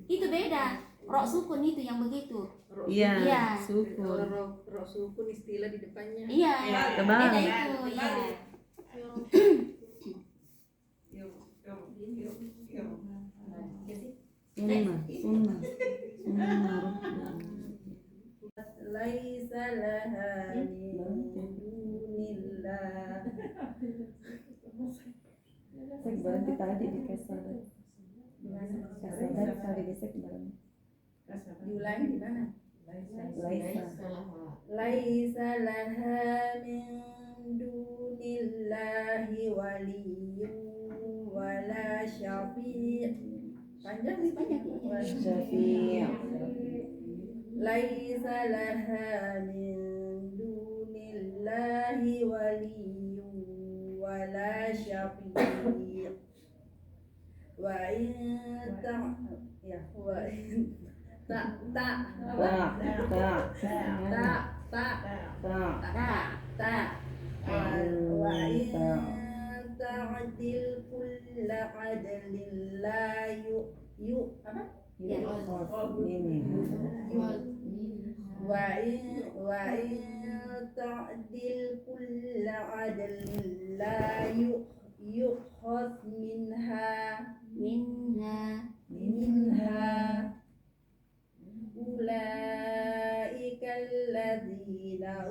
Itu beda. Rok sukun itu yang begitu. Iya, sukun. Rok sukun istilah di depannya. Iya, Terbalik. beda itu. Iya. Sunnah. Laisa laha min dunillah. Sek berhenti tadi di kasadat. Kasadat kali disek berhenti. Diulangi di mana? Laisa laha min dunillahi waliyyun wala syafi'. Panjang nih banyak. Syafi'. Laisa laha min dunillahi waliyyun wala syafi'. Wa in ta'dil kulla adlin la wa in ta'dil kulla adlin la yukhadh minha ulaika alladhina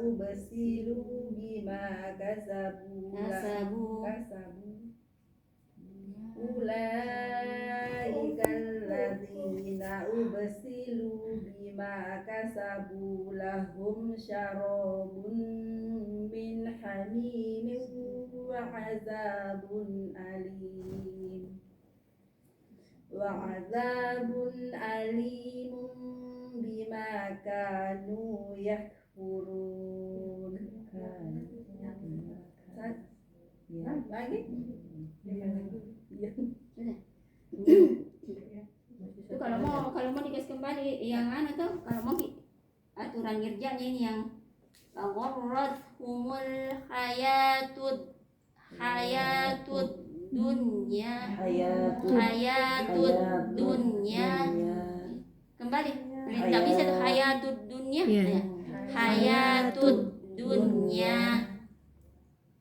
ubsilu bima kasabu ulaika alladhina ubsilu bima kasabu lahum syarabun min hamimin wa azabun alimun bima kanu yakfurun. Lagi? Itu kalau mau dikasih kembali yang anu tuh, kalau mau aturan kerjanya ini yang humul hayatud dunya kembali nggak bisa tuh hayatud dunya hayatud dunya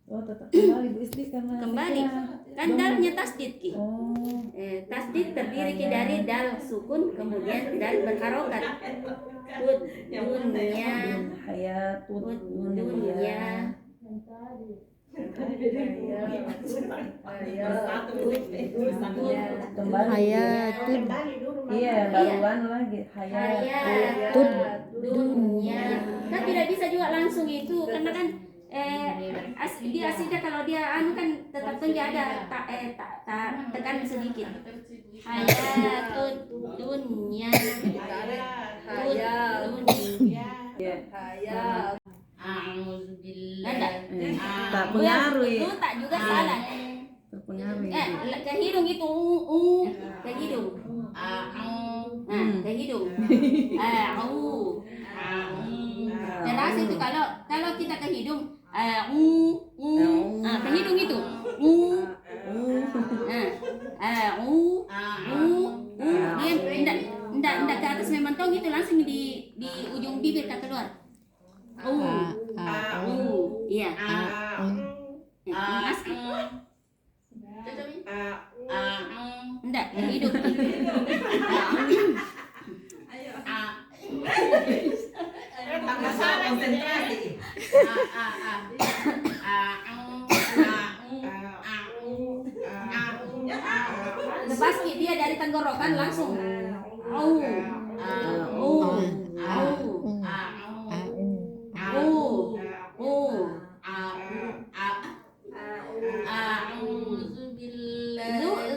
tetap kembali Bu Isti karena kembali kan dalnya tasdid ki. Tasdid terdiri dari dal sukun kemudian dal berharokat. Dunya hayatud dunya hayatud baruan lagi hayatud dunya kan tidak bisa juga langsung itu karena kan dia aslinya kalau dia anu kan tetap dia ada tekan sedikit hayatud dunya tak pengaruh itu tak juga salah terpengaruh ke hidung itu ke hidung ke hidung jelas itu kalau kita ke hidung ke hidung itu dia enggak ke atas memantong itu langsung di ujung bibir kan keluar iya enggak ke hidung lepas dia dari tenggorokan langsung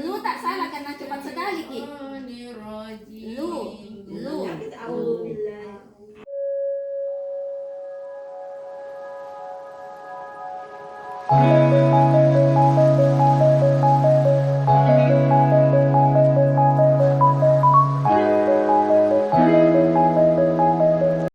lu tak salah karena cepat sekali ki lu